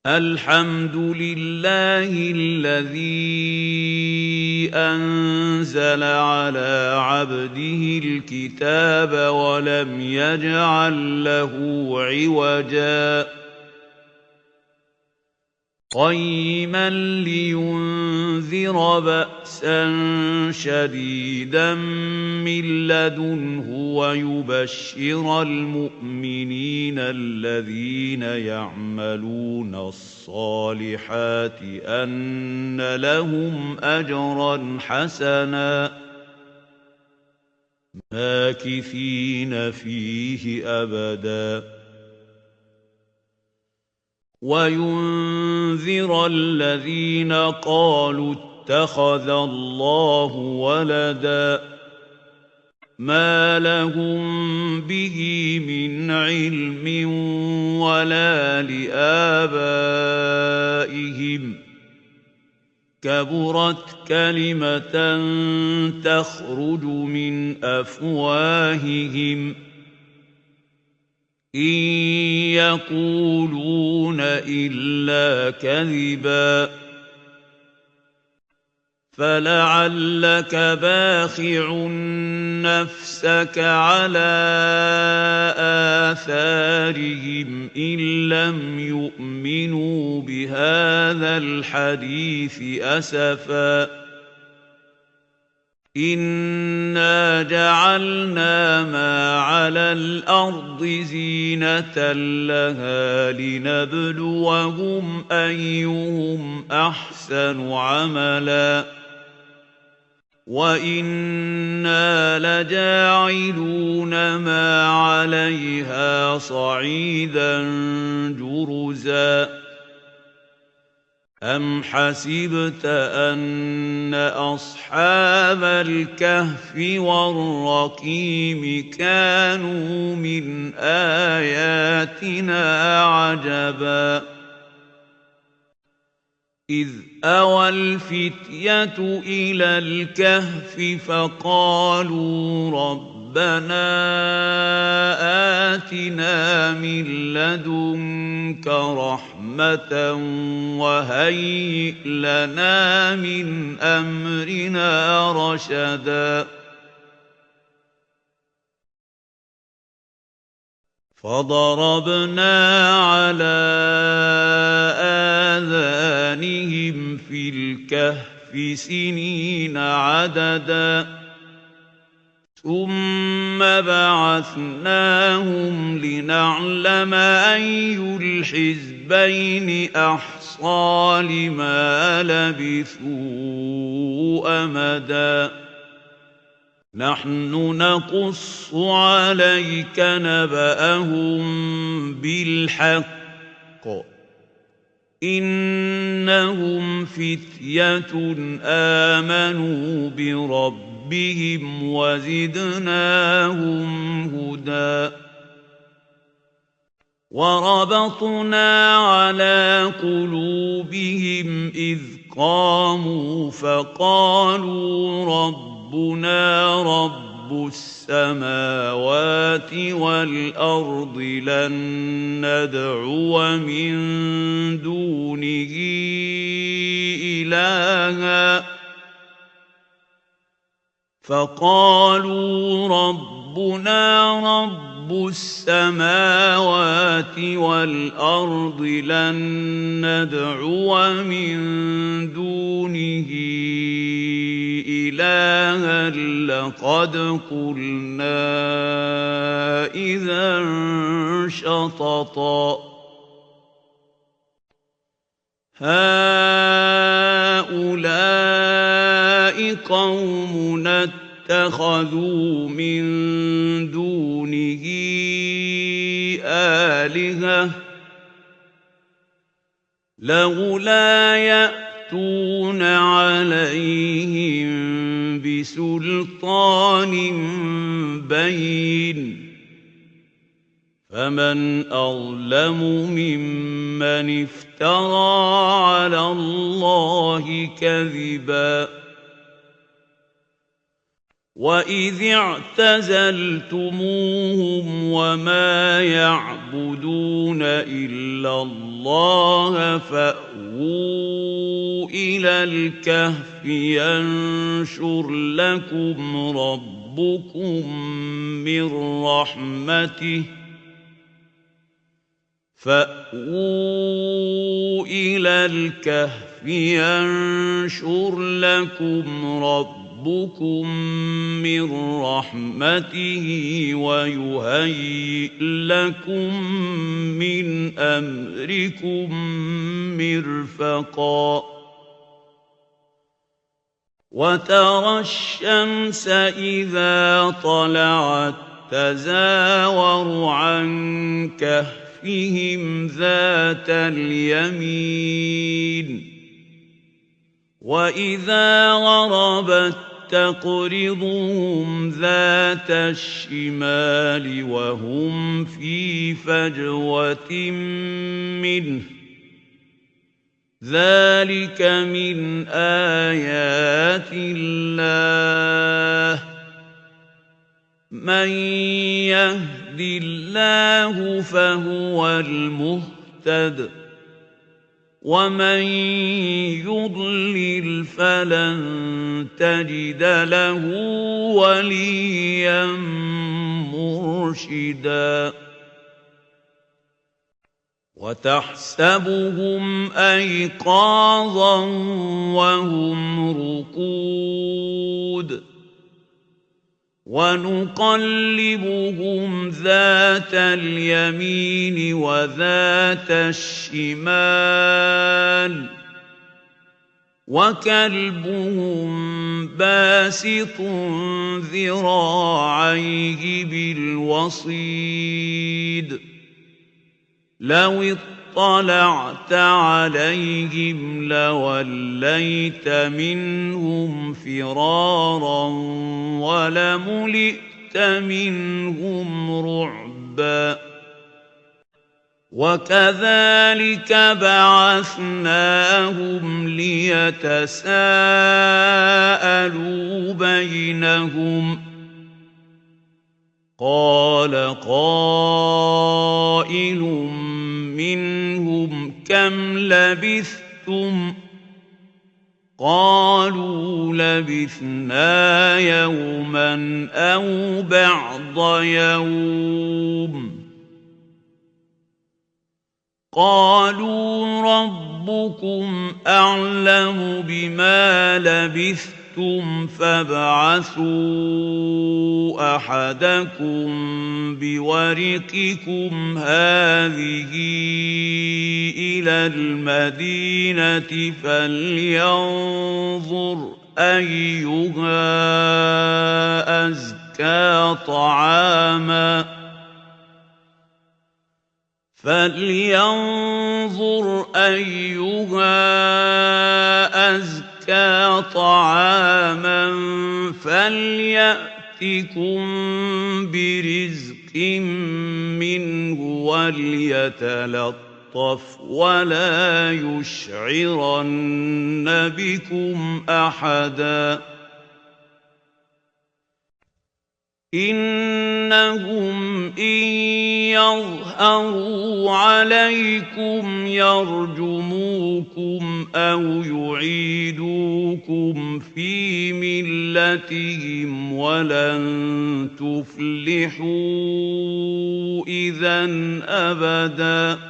الحمد لله الذي أنزل على عبده الكتاب ولم يجعل له عوجا قيما لينذر بأسا شديدا من لدنه ويبشر المؤمنين الذين يعملون الصالحات أن لهم أجرا حسنا ماكثين فيه أبدا وينذر الذين قالوا اتخذ الله ولدا ما لهم به من علم ولا لآبائهم كبرت كلمة تخرج من أفواههم إن يقولون إلا كذبا فلعلك باخع نفسك على آثارهم إن لم يؤمنوا بهذا الحديث أسفا إنا جعلنا ما على الأرض زينة لها لنبلوهم أيهم أحسن عملا وإنا لجاعلون ما عليها صعيدا جرزا أم حسبت أن أصحاب الكهف والرقيم كانوا من آياتنا عجبا إذ أوى الفتية إلى الكهف فقالوا ربنا آتنا من لدنك رحمة وهيئ لنا من أمرنا رشدا فضربنا على آذانهم في الكهف سنين عددا ثم بعثناهم لنعلم أي الحزبين أحصى لما لبثوا أمدا نحن نقص عليك نبأهم بالحق إنهم فتية آمنوا بربهم وزدناهم هدى وربطنا على قلوبهم إذ قاموا فقالوا ربنا رب السماوات والأرض لن ندعو من دونه إلها فقالوا ربنا رب السماوات والأرض لن ندعو من دونه إلها لقد قلنا إذا شططا هؤلاء قومنا اتخذوا من دونه آلهة لولا يأتون عليهم بسلطان بين فمن أظلم ممن افترى على الله كذبا وإذ اعتزلتموهم وما يعبدون إلا الله الله فأووا إلى الكهف ينشر لكم ربكم من رحمته فأووا إلى الكهف ينشر لكم ربكم من رحمته ويهيئ لكم من أمركم مرفقا وترى الشمس إذا طلعت تزاور عن كهفهم ذات اليمين وإذا غربت تقرضهم ذات الشمال وهم في فجوة منه ذلك من آيات الله من يهد الله فهو المهتد ومن يضلل فلن تجد له وليا مرشدا وتحسبهم أيقاظا وهم رقود ونقلبهم ذات اليمين وذات الشمال وكلبهم باسط ذراعيه بالوصيد لو اطلعت عليهم لوليت منهم فرارا ولملئت منهم رعبا وكذلك بعثناهم ليتساءلوا بينهم قال قائل منهم كم لبثتم قالوا لبثنا يوما أو بعض يوم قالوا ربكم أعلم بما لبثتم فابعثوا أحدكم بورقكم هذه إلى المدينة فلينظر أيها أزكى طعاما فلينظر أيها أزكى طعاما فليأتكم برزق منه وليتلطف ولا يشعرن بكم أحدا إنهم إن يظهروا عليكم يرجموكم أو يعيدوكم في ملتهم ولن تفلحوا إذا أبدا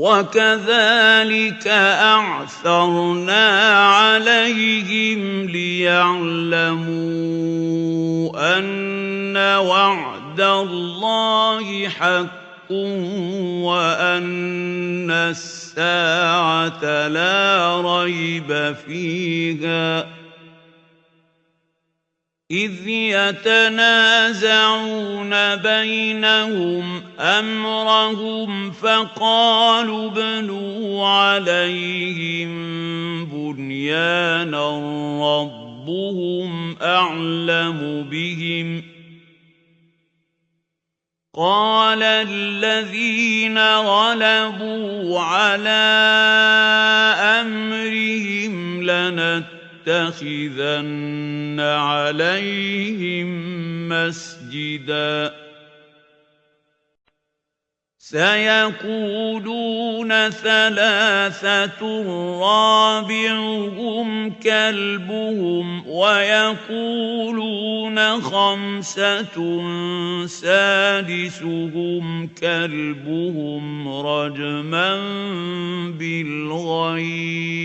وكذلك أعثرنا عليهم ليعلموا أن وعد الله حق وأن الساعة لا ريب فيها إذ يتنازعون بينهم أمرهم فقالوا ابنوا عليهم بنيانا ربهم أعلم بهم قال الذين غلبوا على أمرهم لنتخذن عليهم مسجدا سيقولون ثلاثة رابعهم كلبهم ويقولون خمسة سادسهم كلبهم رجما بالغيب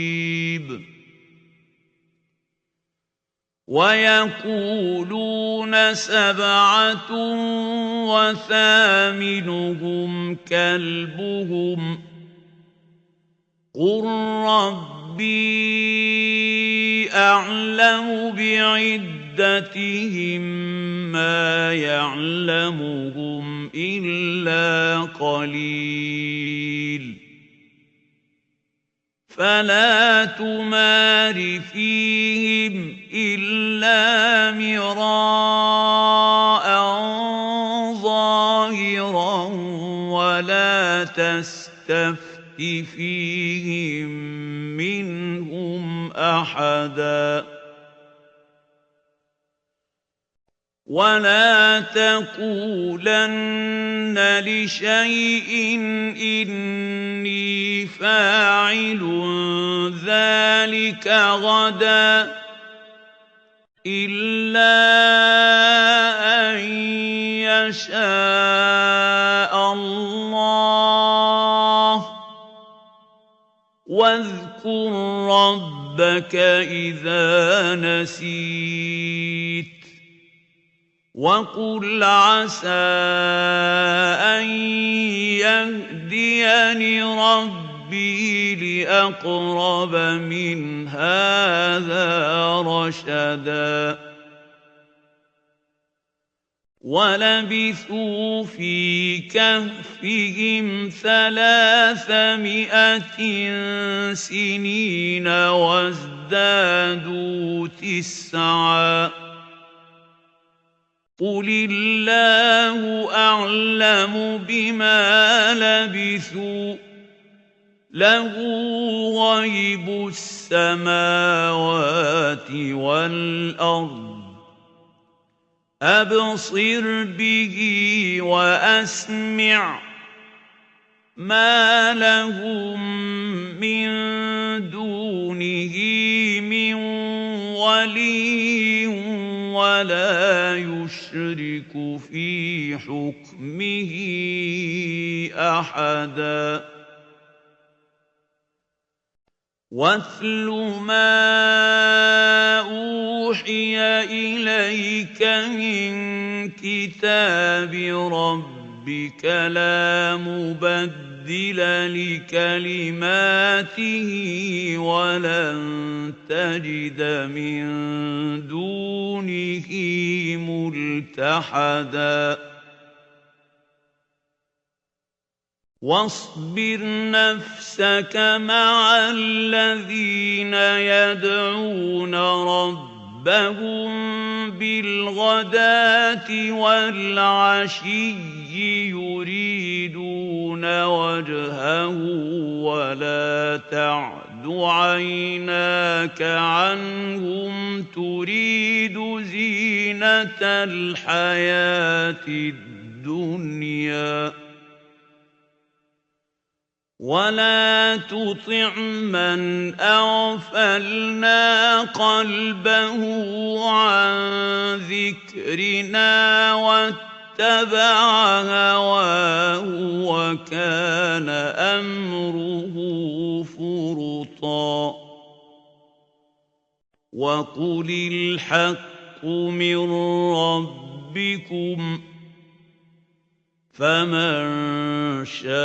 ويقولون سبعة وثامنهم كلبهم قل ربي أعلم بعدتهم ما يعلمهم إلا قليل فلا تمار فيهم إلا مراء ظاهرا ولا تستفت فيهم منهم أحدا ولا تقولن لشيء إني فاعل ذلك غدا إلا أن يشاء الله واذكر ربك إذا نسيت وقل عسى أن يهديني ربي لأقرب من هذا رشدا ولبثوا في كهفهم 300 سنين وازدادوا 9 قل الله أعلم بما لبثوا له غيب السماوات والأرض أبصر به وأسمع ما لهم من دونه من ولي ولا يشرك في حكمه أحدا واتل ما أوحي إليك من كتاب ربك لا مبدل لكلماته ولن تجد من دونه ملتحدا واصبر نفسك مع الذين يدعون ربهم بالغداة والعشي يريدون وجهه ولا تعد عيناك عنهم تريد زينة الحياة الدنيا ولا تطع من أغفلنا قلبه عن ذكرنا واتبع هواه وكان أمره فرطا وقل الحق من ربكم فمن شاء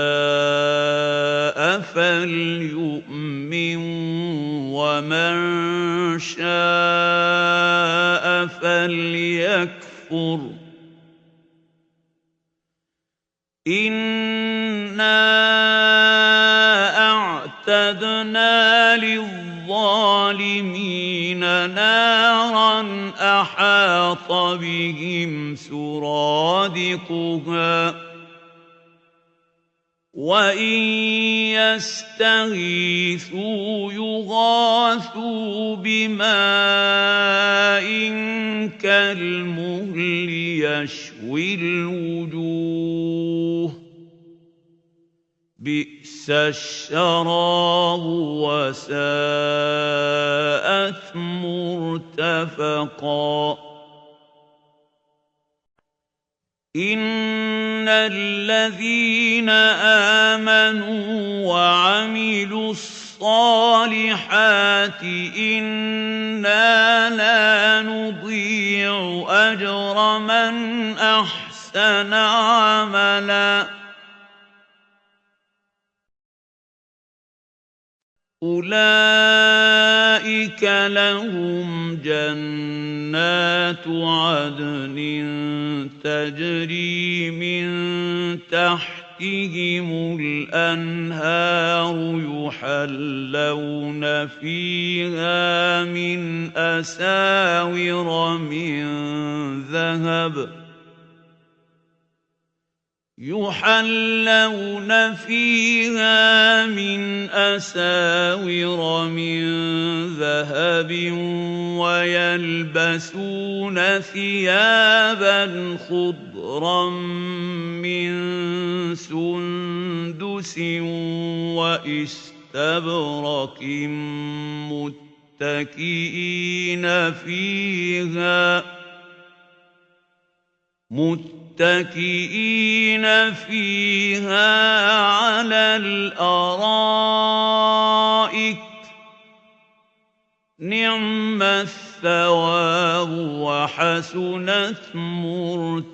فليؤمن ومن شاء فليكفر إنا أعتدنا للظالمين نارا أحاط بهم سرادقها وإن يستغيثوا يغاثوا بماء كالمهل كالمهل يشوي الوجوه بئس الشراب وساءت مرتفقا إن الذين آمنوا وعملوا الصالحات إنا لا نضيع أجر من أحسن عملا أولئك لهم جنات عدن تجري من تحتهم الأنهار يحلون فيها من أساور من ذهب يحلون فيها من أساور من ذهب ويلبسون ثيابا خضرا من سندس وإستبرق متكئين فيها على الأرائك نعم الثواب وحسنت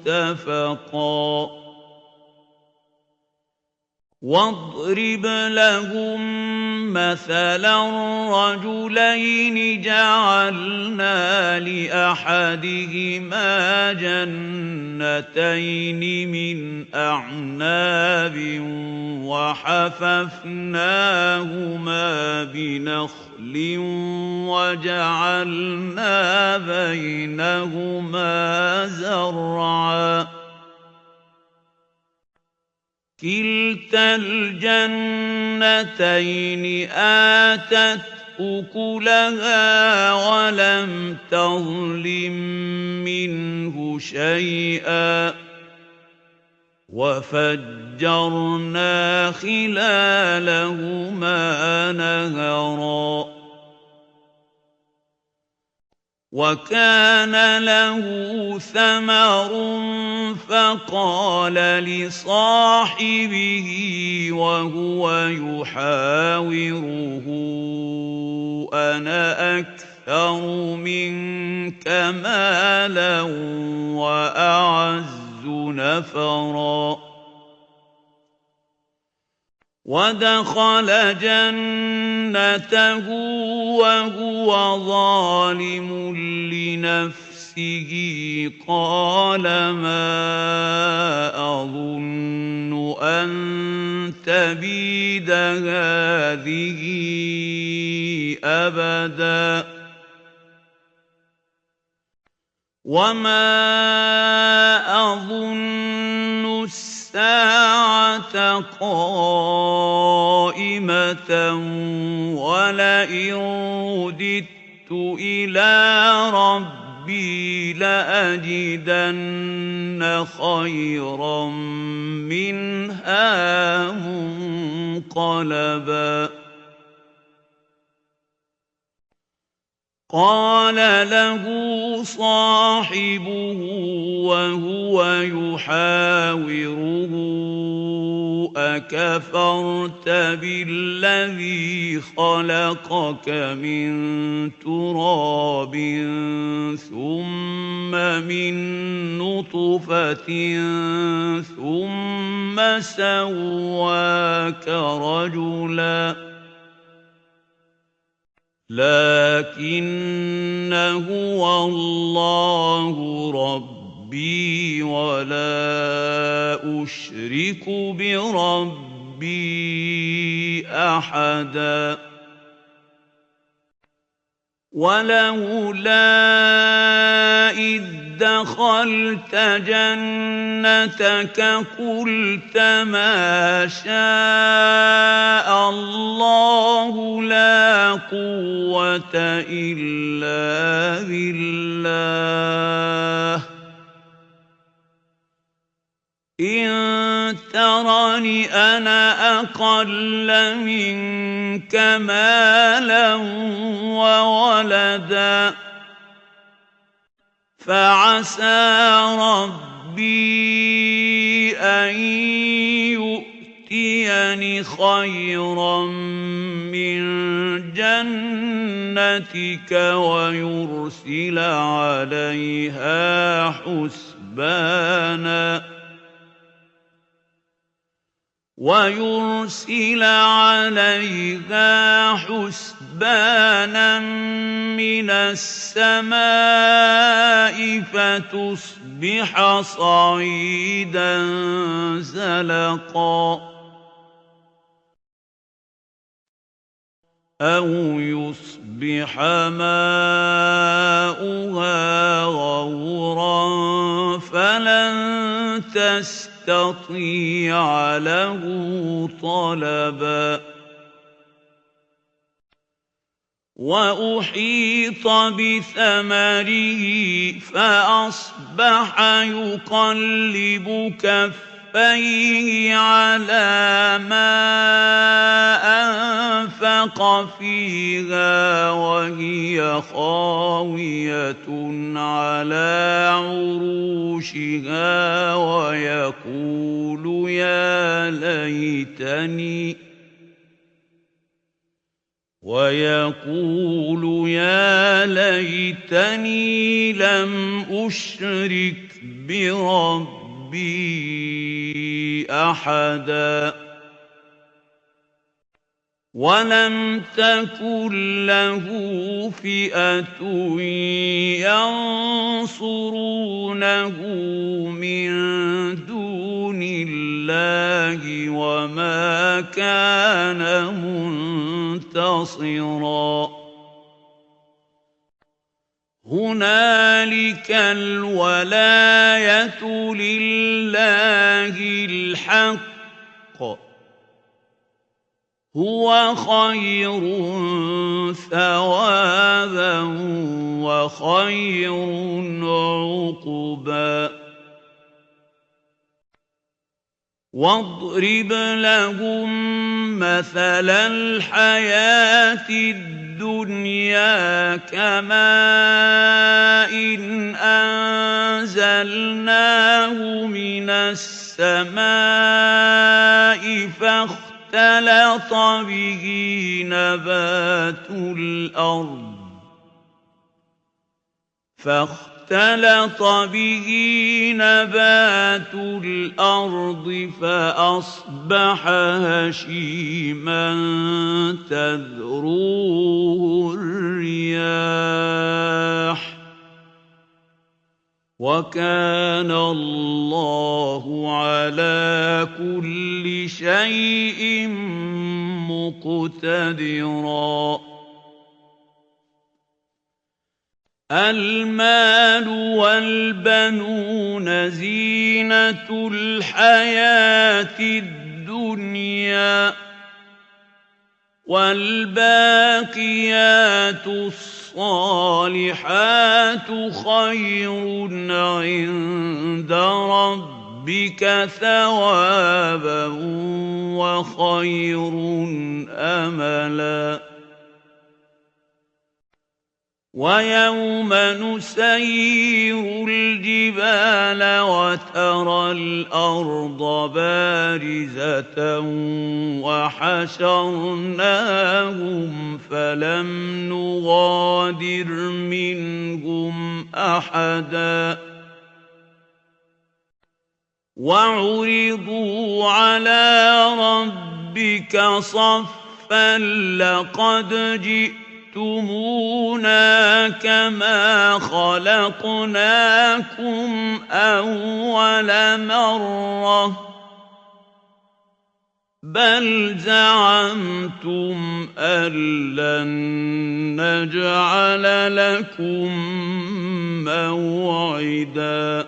مرتفقا واضرب لهم مثلا رجلين جعلنا لأحدهما جنتين من أعناب وحففناهما بنخل وجعلنا بينهما زرعا كلتا الجنتين آتت أكلها ولم تظلم منه شيئا وفجرنا خلالهما نهرا وكان له ثمر فقال لصاحبه وهو يحاوره أنا أكثر منك مالا وأعز نفرا ودخل جنته وهو ظالم لنفسه قال ما أظن أن تبيد هذه أبدا وما أظن الساعة قائمة ولئن رددت إلى ربي لأجدن خيرا منها منقلبا قال له صاحبه وهو يحاوره أكفرت بالذي خلقك من تراب ثم من نطفة ثم سواك رجلاً لكن هو الله ربي ولا أشرك بربي أحدا ولولا إذ دخلت جنتك قلت ما شاء الله لا قوة إلا بالله إن ترني أنا أقل منك مالا وولدا فعسى ربي أن يؤتيني خيرا من جنتك ويرسل عليها حسبانا من السماء فتصبح صعيدا زلقا أو يصبح ماؤها غورا فلن تستطيع له طلبا وأحيط بثمره فأصبح يقلب كفيه على ما أنفق فيها وهي خاوية على عروشها ويقول يا ليتني لم أشرك بربي أحدا ولم تكن له فئة ينصرونه من دون الله وما كان منتصرا هنالك الولاية لله الحق هو خير ثوابا وخير عقبا واضرب لهم مثل الحياة الدنيا كماء أنزلناه من السماء فاختلط به نبات الأرض فأصبح هشيما تذروه الرياح وكان الله على كل شيء مقتدرا المال والبنون زينة الحياة الدنيا والباقيات الصالحات خير عند ربك ثوابا وخير أملا ويوم نسير الجبال وترى الأرض بارزة وحشرناهم فلم نغادر منهم أحدا وعرضوا على ربك صفا لقد جئتمونا كما خلقناكم أول مرة بل زعمتم أن لن نجعل لكم موعدا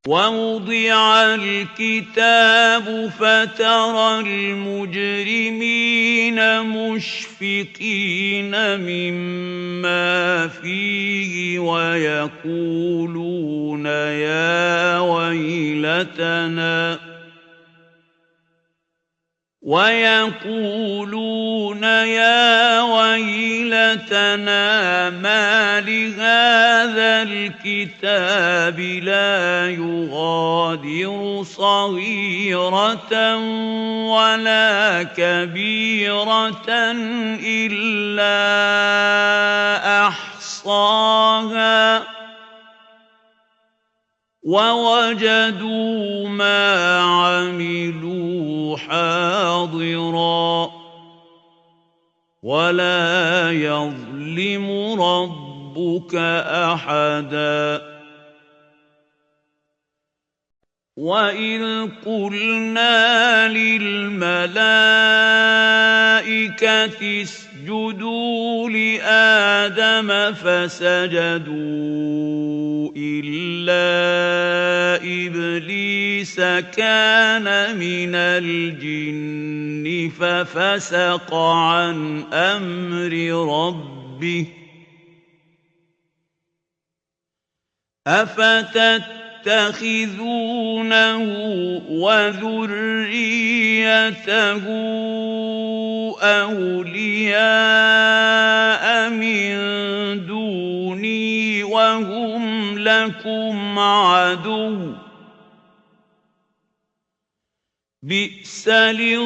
ووضع الكتاب فترى المجرمين مشفقين مما فيه ويقولون يا ويلتنا ما لهذا الكتاب لا يغادر صغيرة ولا كبيرة إلا أحصاها ووجدوا ما عملوا حاضرا ولا يظلم ربك أحدا وإذ قلنا للملائكة اسجدوا لآدم فسجدوا إلا إبليس كان من الجن ففسق عن أمر ربه أفتتخذونه وذريته أولياء من دوني وهم لكم عدو بئس للظالمين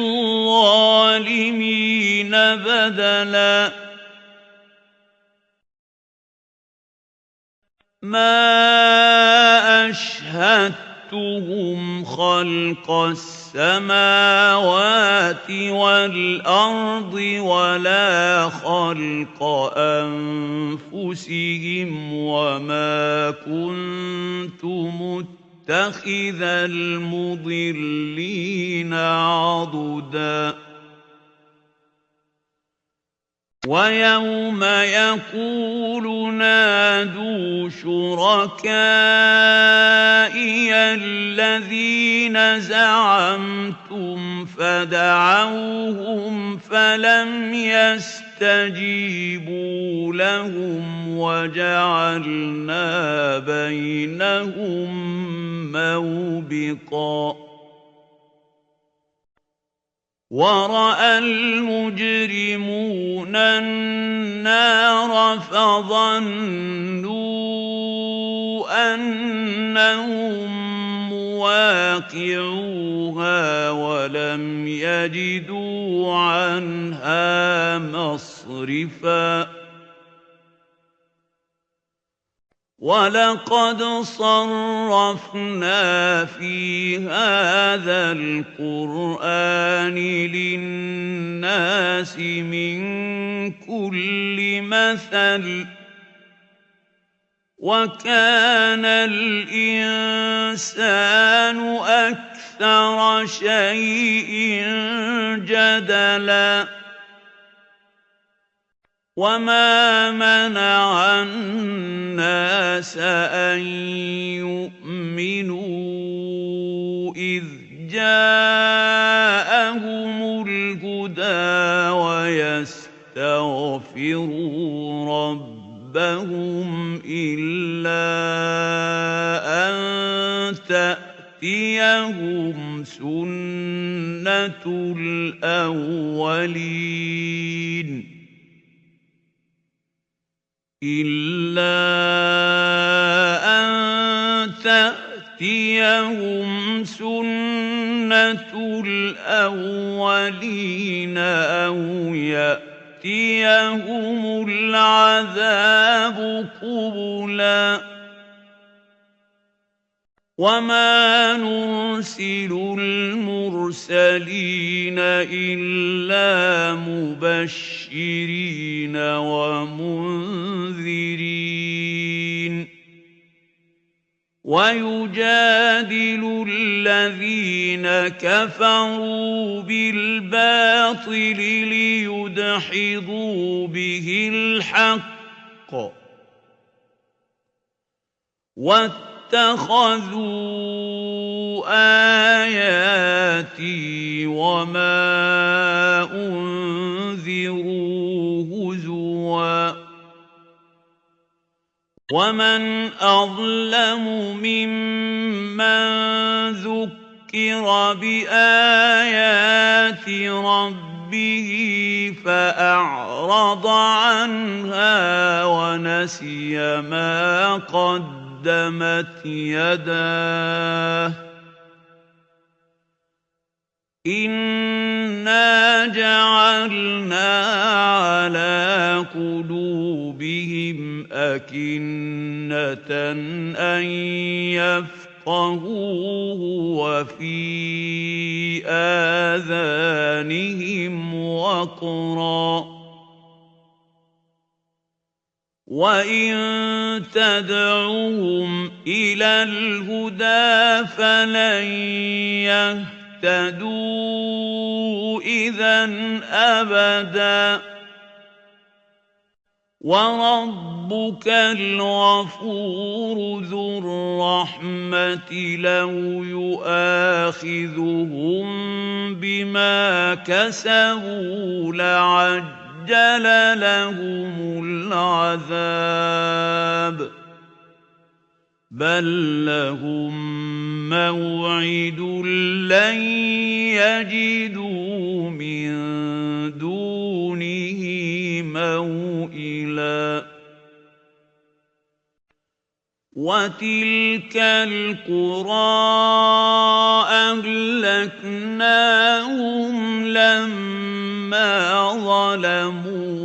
بدلا ما أشهدتهم خلق السماوات والأرض ولا خلق أنفسهم وما كنت متخذ المضلين عضدا ويوم يقول نادوا شركائي الذين زعمتم فدعوهم فلم يستجيبوا لهم وجعلنا بينهم موبقا ورأى المجرمون النار فظنوا أنهم مواقعوها ولم يجدوا عنها مصرفا ولقد صرفنا في هذا القرآن للناس من كل مثل وكان الإنسان أكثر شيء جدلا وما منع الناس أن يؤمنوا إذ جاءهم الهدى ويستغفروا ربهم إلا أن تأتيهم سنة الأولين إلا أن تأتيهم سنة الأولين أو يأتيهم العذاب قبلا وما نرسل المرسلين إلا مبشرين ومنذرين ويجادل الذين كفروا بالباطل ليدحضوا به الحق واتخذوا واتخذوا آياتي وما أنذروا هزوا ومن أظلم ممن ذكر بآيات ربه فأعرض عنها ونسي ما قدمت يداه إنا جعلنا على قلوبهم أكنة أن يفقهوه وفي آذانهم وقرا وإن تدعوهم إلى الهدى فلن يهتدوا إذًا أبداً وربك الغفور ذو الرحمة لو يؤاخذهم بما كسبوا لعجل لهم العذاب بل لهم موعد لن يجدوا من دونه موئلا وتلك القرى أهلكناهم لما ظلموا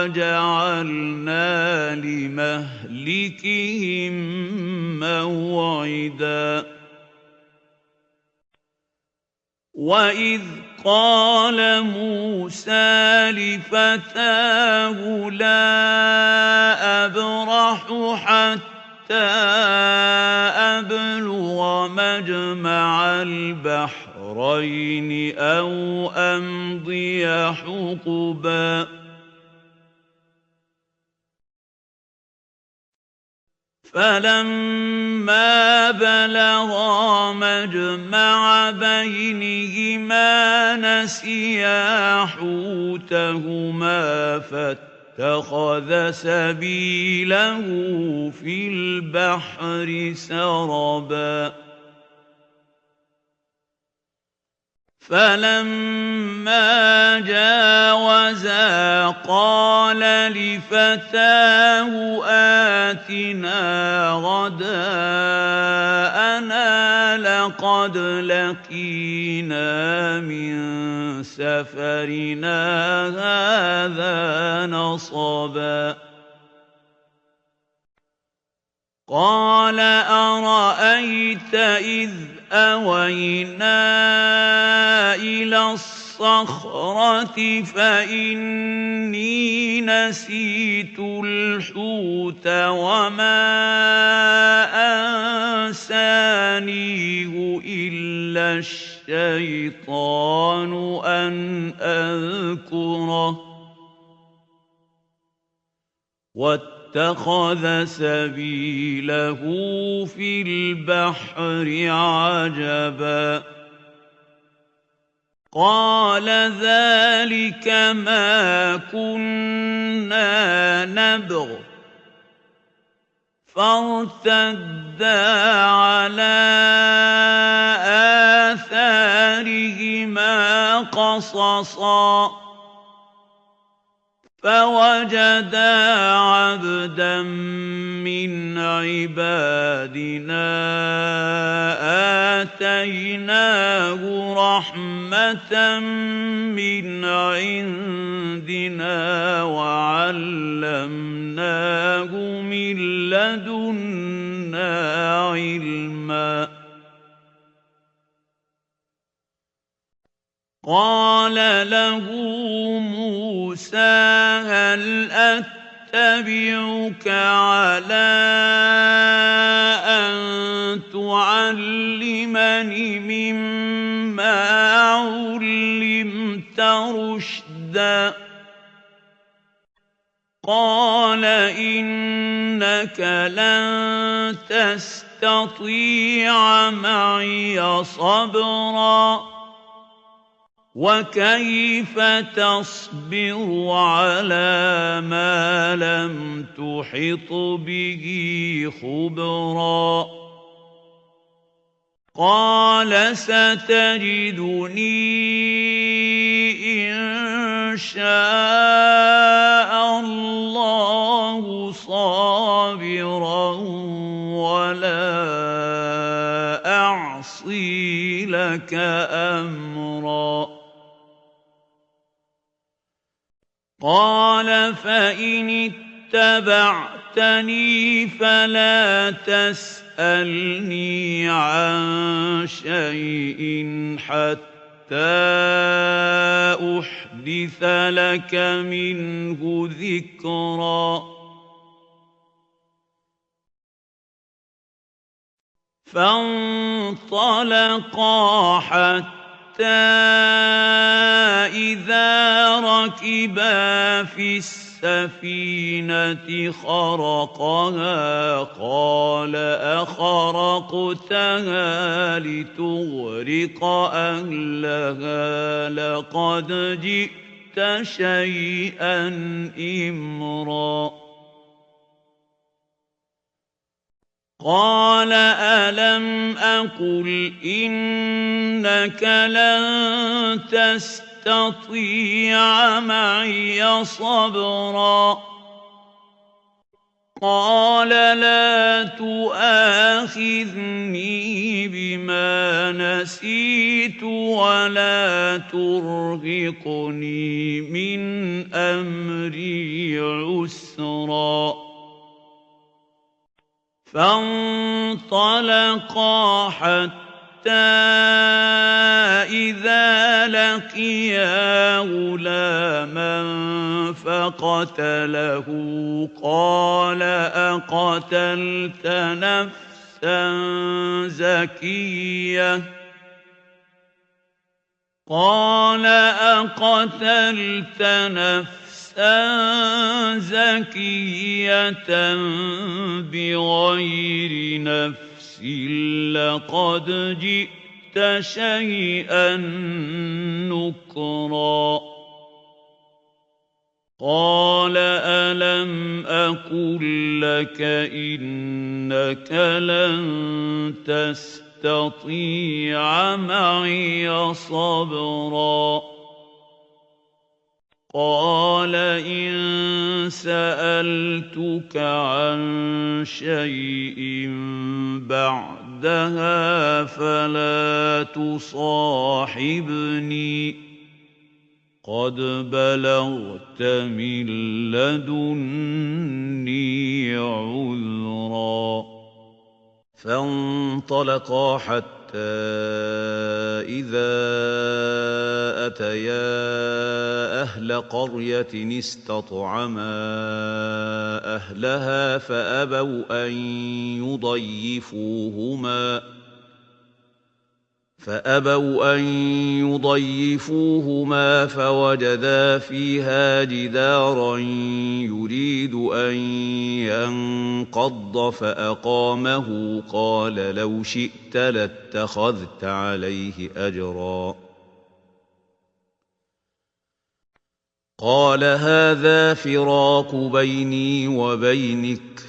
وجعلنا لمهلكهم موعدا وإذ قال موسى لفتاه لا أبرح حتى أبلغ مجمع البحرين أو أمضي حقبا فلما بلغا مجمع بينهما نسيا حوتهما فاتخذ سبيله في البحر سربا فلما جاوزا قال لفتاه آتنا غداءنا لقد لقينا من سفرنا هذا نصبا قال أرأيت إذ أوينا إلى الصخرة فإني نسيت الحوت وما أنسانيه إلا الشيطان أن أذكره واتخذ سبيله في البحر عجبا قال ذلك ما كنا نبغ فارتدا على آثارهما قصصا فوجدا عبدا من عبادنا آتيناه رحمة من عندنا وعلمناه من لدنا علما قال له موسى هل أتبعك على أن تعلمني مما علمت رشدا قال إنك لن تستطيع تستطيع معي صبرا وكيف تصبر على ما لم تحط به خبرا قال ستجدني إن شاء الله صابرا ولا أعصي لك أمرا قال فإن اتبعتني فلا تسألني عن شيء حتى أحدث لك منه ذكرا فانطلقا حتى إذا ركبا في السفينة خرقها قال أخرقتها لتغرق أهلها لقد جئت شيئا إمرا قال ألم أقل إنك لن تستطيع معي صبرا قال لا تؤاخذني بما نسيت ولا ترهقني من أمري عسرا فانطلقا حتى إذا لقيا غلاما فقتله قال أقتلت نفسا زكية قال أقتلت نفسا زكية بغير نفس لقد جئت شيئا نكرا قال ألم أقل لك إنك لن تستطيع معي صبرا قال إن سألتك عن شيء بعدها فلا تصاحبني قد بلغت من لدني عذرا فانطلقا حتى إذا أتيا أهل قرية استطعما أهلها فأبوا أن يضيفوهما فوجدا فيها جدارا يريد أن ينقض فأقامه قال لو شئت لاتخذت عليه أجرا قال هذا فراق بيني وبينك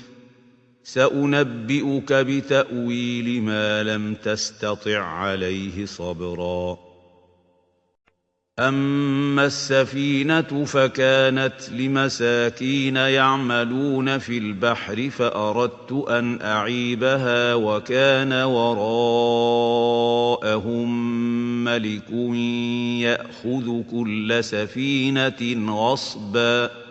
سأنبئك بتأويل ما لم تستطع عليه صبرا أما السفينة فكانت لمساكين يعملون في البحر فأردت أن أعيبها وكان وراءهم ملك يأخذ كل سفينة غصبا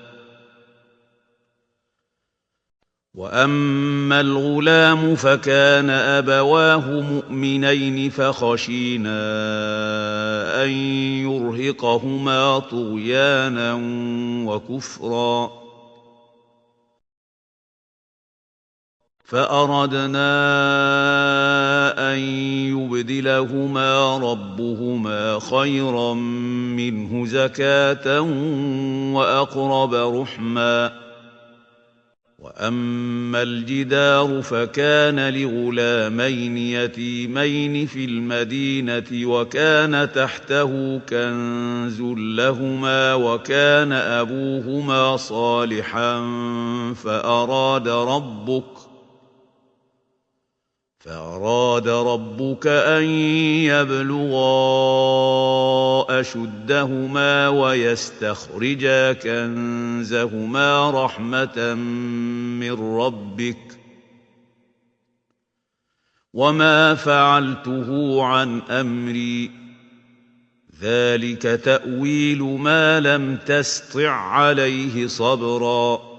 وأما الغلام فكان أبواه مؤمنين فخشينا أن يرهقهما طغيانا وكفرا فأردنا أن يبدلهما ربهما خيرا منه زكاة وأقرب رحما وأما الجدار فكان لغلامين يتيمين في المدينة وكان تحته كنز لهما وكان أبوهما صالحا فأراد ربك أن يبلغا أشدهما ويستخرجا كنزهما رحمة من ربك وما فعلته عن أمري ذلك تأويل ما لم تسطع عليه صبرا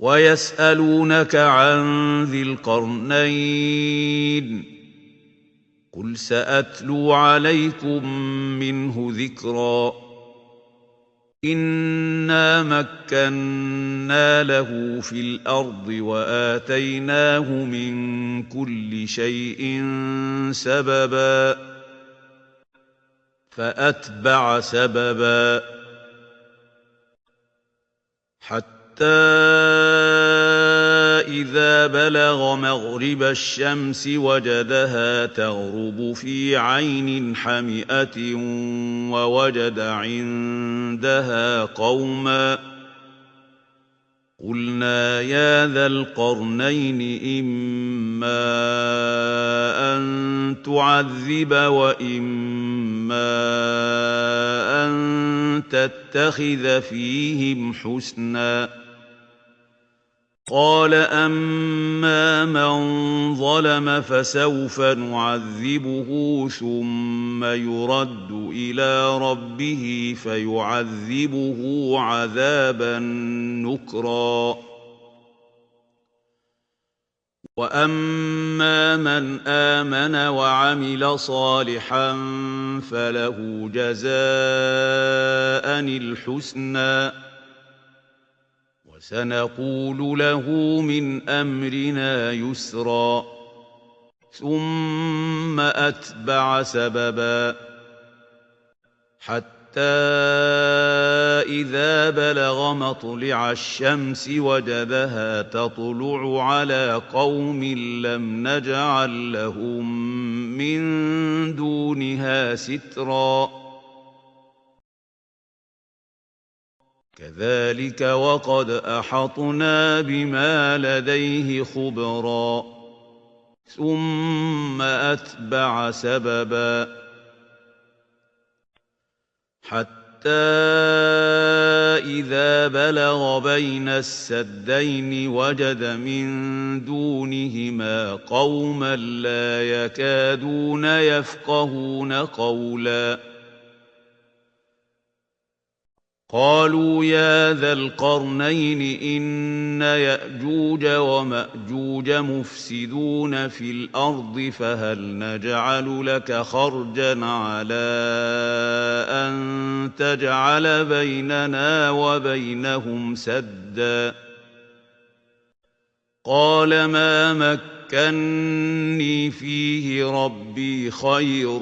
ويسألونك عن ذي القرنين قل سأتلو عليكم منه ذكرا إنا مكنا له في الأرض وآتيناه من كل شيء سببا فأتبع سببا حتى إذا بلغ مغرب الشمس وجدها تغرب في عين حمئة ووجد عندها قوما قلنا يا ذا القرنين إما أن تعذب وإما أن تتخذ فيهم حسنا قال أما من ظلم فسوف نعذبه ثم يرد إلى ربه فيعذبه عذابا نكرا وأما من آمن وعمل صالحا فله جزاء الحسنى وسنقول له من أمرنا يسرا ثم أتبع سببا حتى إذا بلغ مطلع الشمس وجدها تطلع على قوم لم نجعل لهم من دونها سترا كذلك وقد أحطنا بما لديه خبرا ثم أتبع سببا حتى إذا بلغ بين السدين وجد من دونهما قوما لا يكادون يفقهون قولا قالوا يا ذا القرنين إن يأجوج ومأجوج مفسدون في الأرض فهل نجعل لك خرجا على أن تجعل بيننا وبينهم سدا قال ما مكني فيه ربي خير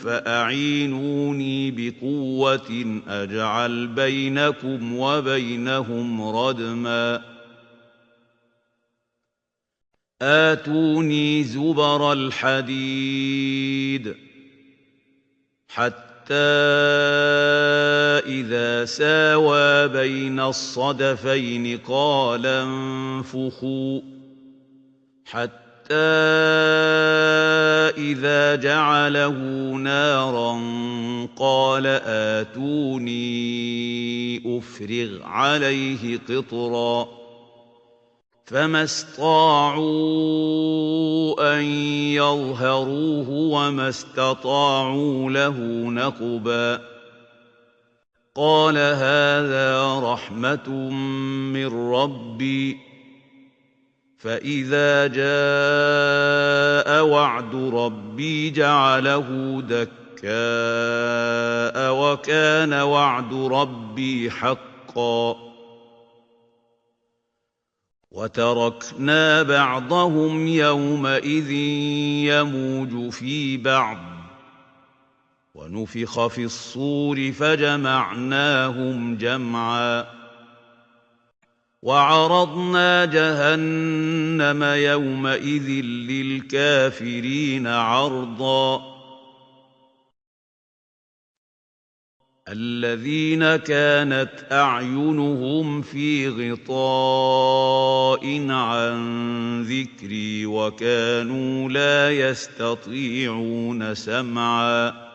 فأعينوني بقوة أجعل بينكم وبينهم ردما آتوني زبر الحديد حتى إذا ساوى بين الصدفين قال انفخوا حتى إذا جعله نارا قال آتوني أفرغ عليه قطرا فما استطاعوا أن يظهروه وما استطاعوا له نقبا قال هذا رحمة من ربي فإذا جاء وعد ربي جعله دكاء وكان وعد ربي حقا وتركنا بعضهم يومئذ يموج في بعض ونفخ في الصور فجمعناهم جمعا وعرضنا جهنم يومئذ للكافرين عرضا الذين كانت أعينهم في غطاء عن ذكري وكانوا لا يستطيعون سمعا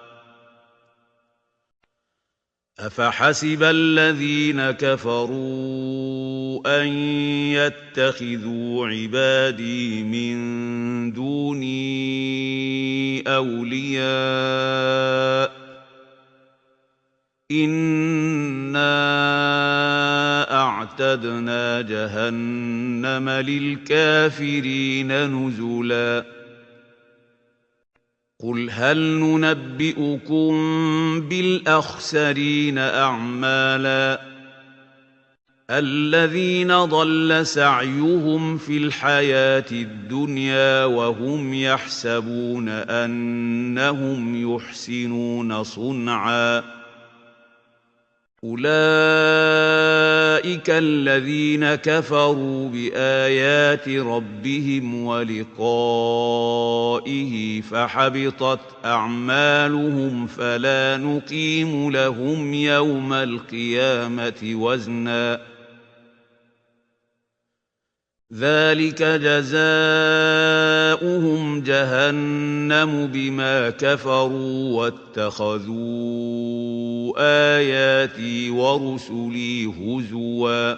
أفحسب الذين كفروا أن يتخذوا عبادي من دوني أولياء إنا أعتدنا جهنم للكافرين نزلا قل هل ننبئكم بالأخسرين أعمالا الذين ضل سعيهم في الحياة الدنيا وهم يحسبون أنهم يحسنون صنعا أولئك الذين كفروا بآيات ربهم ولقائه فحبطت أعمالهم فلا نقيم لهم يوم القيامة وزنا ذلك جزاؤهم جهنم بما كفروا واتخذوا آياتي ورسلي هزوا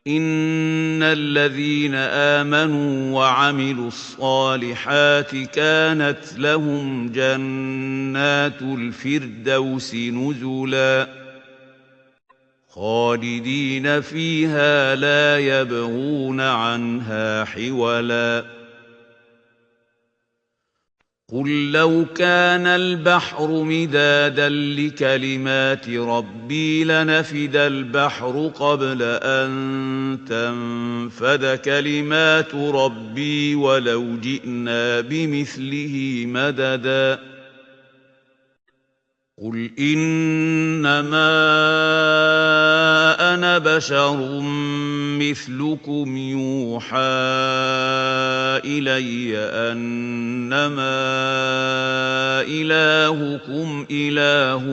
إن الذين آمنوا وعملوا الصالحات كانت لهم جنات الفردوس نزلا خالدين فيها لا يبغون عنها حولا قل لو كان البحر مدادا لكلمات ربي لنفد البحر قبل أن تنفد كلمات ربي ولو جئنا بمثله مددا قل إنما أنا بشر مثلكم يوحى إلي أنما إلهكم إله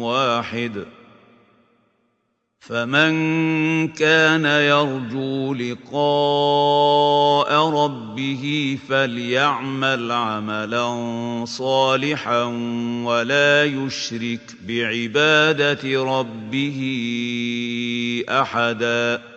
واحد فمن كان يرجو لقاء ربه فليعمل عملا صالحا ولا يشرك بعبادة ربه أحدا